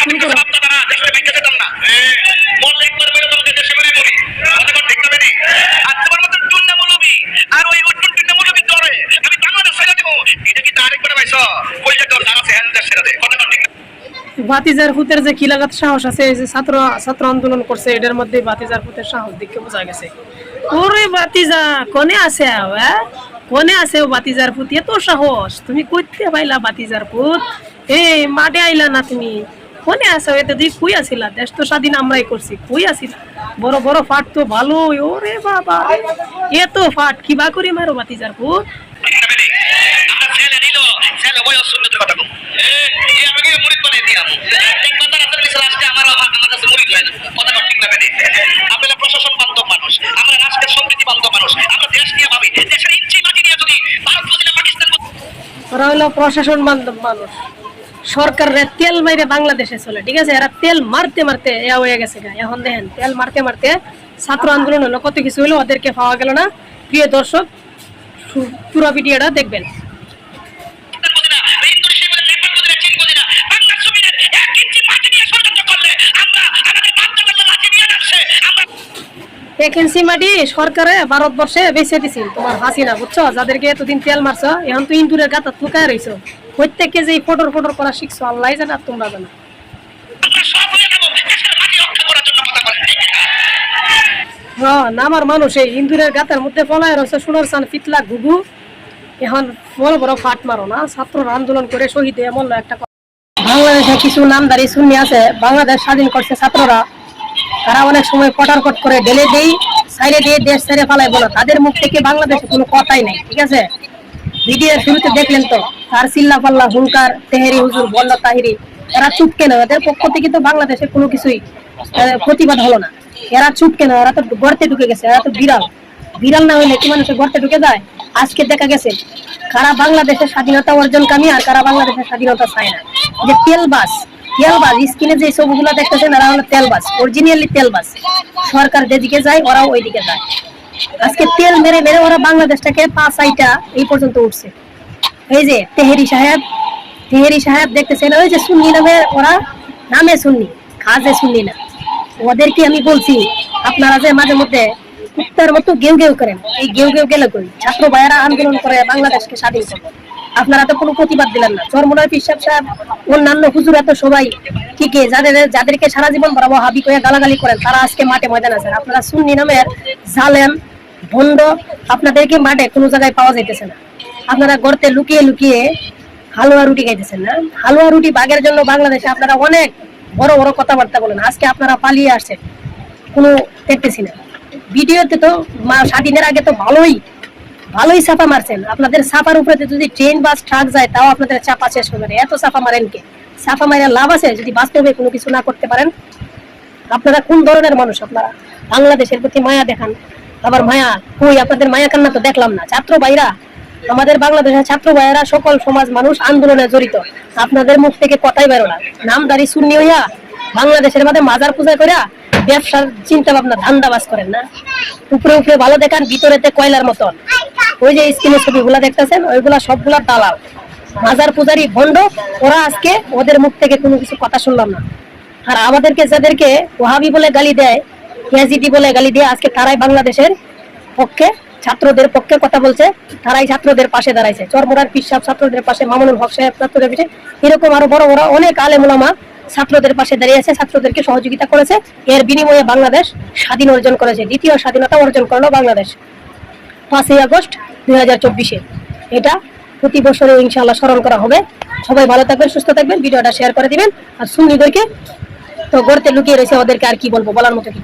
শুরু করো। ভাতিজার ফুতের যে কি লাগাত সাহস আছে, এই যে ছাত্র আন্দোলন করছে, এটার মধ্যে ভাতিজার ফুতের সাহস দেখে বোঝা গেছে। ওরে ভাতিজা কোনে আছে, কোনে আছে ও ভাতিজার ফুত, এত সাহস তুমি কইতে পাইলা ভাতিজার ফুত? এই মাঠে আইলা না তুমি, কোনে আছো? এতে তুই কই আসিলা? দেশ তো স্বাধীন আমরাই করছি, কই আসিলা? বড় বড় ফাট তো ভালো। ওরে বাবা, এত ফাট কিবা করে মারো ভাতিজার ফুত? ওরা হলো প্রশাসন বান্ধব মানুষ, সরকারে তেল মাইরে বাংলাদেশে চলে, ঠিক আছে? এরা তেল মারতে মারতে হয়ে গেছে। এখন দেখেন তেল মারতে মারতে ছাত্র আন্দোলন হলো, কত কিছু হলো, ওদেরকে পাওয়া গেল না। প্রিয় দর্শক, পুরো ভিডিওটা দেখবেন। ভ্যাকেন্সি মাটি সরকারে ভারতবর্ষে বেঁচে দিছি তোমার হাসিনা, বুঝছো? যাদেরকে এতদিন তেল মারছো, এখন তো ইন্দুরের গাতা থুকায় রইছো। প্রত্যেককে যে ফটোর করা শিখছো আল্লাহ জানে, আর তোমরা জানো। হ্যাঁ, নামার মানুষ এই ইন্দুরের গাতার মধ্যে পলায় রয়েছে, সোনার চান পিতলা ঘুঘু। এখন বড় বড় ফাট মারো না, ছাত্ররা আন্দোলন করে শহীদ হয়ে মূল্য একটা। বাংলাদেশে কিছু নামদারি সুন্নি আছে, বাংলাদেশ স্বাধীন করছে ছাত্ররা, তারা অনেক সময় পটারপট করে ঢেলে দেই, সাইডে দিয়ে দেশ ছেড়ে ফালাই বলো, তাদের মুখ থেকে বাংলাদেশে কোনো কথাই নেই, ঠিক আছে? ভিডিওর শুরুতে দেখলেন তো, তার চিল্লা পাল্লা হুঙ্কার, তেহেরি হুজুর, বল্লা তাহিরি, এরা চুপ কেন? এদের পক্ষ থেকে তো বাংলাদেশে কোনো কিছুই প্রতিবাদ হলো না। এরা চুপ কেন? এরা তো গর্তে ঢুকে গেছে, এরা তো বিড়াল। বিড়াল না হইলে কি মানুষের গর্তে ঢুকে যায়? আজকে দেখা গেছে কারা বাংলাদেশের স্বাধীনতা অর্জনকামী আর কারা বাংলাদেশের স্বাধীনতা চায় না। যে তেলবাস স্ক্রিনে যে ছবিগুলো দেখতেছেন, এরা হলো তেলবাস, অরিজিনালি তেলবাস। সরকার যেদিকে যায় ওরাও ওইদিকে যায়। আজকে তেল মেরে মেরে ওরা বাংলাদেশটাকে পাঁচাইটা এই পর্যন্ত উঠছে। এই যে তেহেরি সাহেব দেখতেছেন, ওই যে সুন্নি নামে, ওরা নামে সুন্নি, কাজে সুন্নি না। ওদেরকে আমি বলছি, আপনারা যে মাঝে মধ্যে কুত্তার মতো গেউ গেউ করেন, এই গেউ গেউ গেলে করি ছাত্র ভাইয়েরা আন্দোলন করে বাংলাদেশকে স্বাধীন করবো, আপনারা তো কোনো প্রতিবাদ দিলেন না। চরমোনার পিসাব সাহেব, অন্যান্য হুজুরা তো সবাই কি যাদেরকে সারা জীবন বরাবর হাবি করে গালাগালি করেন, তারা আজকে মাঠে ময়দান আছেন। আপনারা সুন্নি নামের জালেম ভণ্ড, আপনাদেরকে মাঠে কোনো জায়গায় পাওয়া যাইতেছে না। আপনারা গর্তে লুকিয়ে লুকিয়ে হালুয়া রুটি খাইতেছেন না? হালুয়া রুটি ভাগের জন্য বাংলাদেশে আপনারা অনেক বড় বড় কথাবার্তা বলেন, আজকে আপনারা পালিয়ে আসছেন, কোনো দেখতেছি না। ভিডিওতে তো স্বাধীনের আগে তো ভালোই ছাপা মারছেন। আপনাদের ছাপার উপরে যদি ট্রেন বাস ট্রাক যায়, তাও আপনাদের চাপা শেষ হবে না। এত ছাপা মারেন কে? ছাপা মারের লাভ আছে যদি বাস্তবে কোনো কিছু না করতে পারেন? আপনারা কোন ধরনের মানুষ? আপনারা বাংলাদেশের প্রতি মায়া দেখান, আবার মায়া কই? আপনাদের মায়া কান্না তো দেখলাম না। ছাত্র ভাইরা, আমাদের বাংলাদেশের ছাত্র ভাইয়েরা সকল সমাজ মানুষ আন্দোলনে জড়িত, আপনাদের মুখ থেকে কথাই বেরো না। নামদারি সুন্নি হইয়া বাংলাদেশের মধ্যে মাজার পূজা করিয়া ব্যবসার চিন্তা ভাবনা ধান্দাবাজ করেন না। উপরে উপরে ভালো দেখান, ভিতরেতে কয়লার মতন। ওই যে স্ক্রিনের ছবিগুলা দেখতেছেন, ওইগুলা সবগুলা দালাল, মাজার পূজারি ভণ্ড। ওরা আজকে ওদের মুখ থেকে কোনো কিছু কথা শুনলাম না। আর আমাদেরকে যাদেরকে ওহাবি বলে গালি দেয়, ইয়াজিদি বলে গালি দেয়, আজকে তারাই বাংলাদেশের পক্ষে, ছাত্রদের পক্ষে কথা বলছে, তারাই ছাত্রদের পাশে দাঁড়াইছে। চরমোনার পিসাব ছাত্রদের পাশে, মামুনুল হক সাহেব ছাত্রদের পাশে, এরকম আরো বড় বড় অনেক আলেম ওলামা ছাত্রদের পাশে দাঁড়িয়েছে, ছাত্রদেরকে সহযোগিতা করেছে। এর বিনিময়ে বাংলাদেশ স্বাধীন অর্জন করেছে, দ্বিতীয় স্বাধীনতা অর্জন করলো বাংলাদেশ 5ই আগস্ট 2024-এ। এটা প্রতি বছরে ইনশাআল্লাহ স্মরণ করা হবে। সবাই ভালো থাকবেন, সুস্থ থাকবেন, ভিডিওটা শেয়ার করে দিবেন। আর সুন্নিদেরকে তো গর্তে লুকিয়ে রয়েছে, ওদেরকে আর কি বলবো, বলার মতো কিছু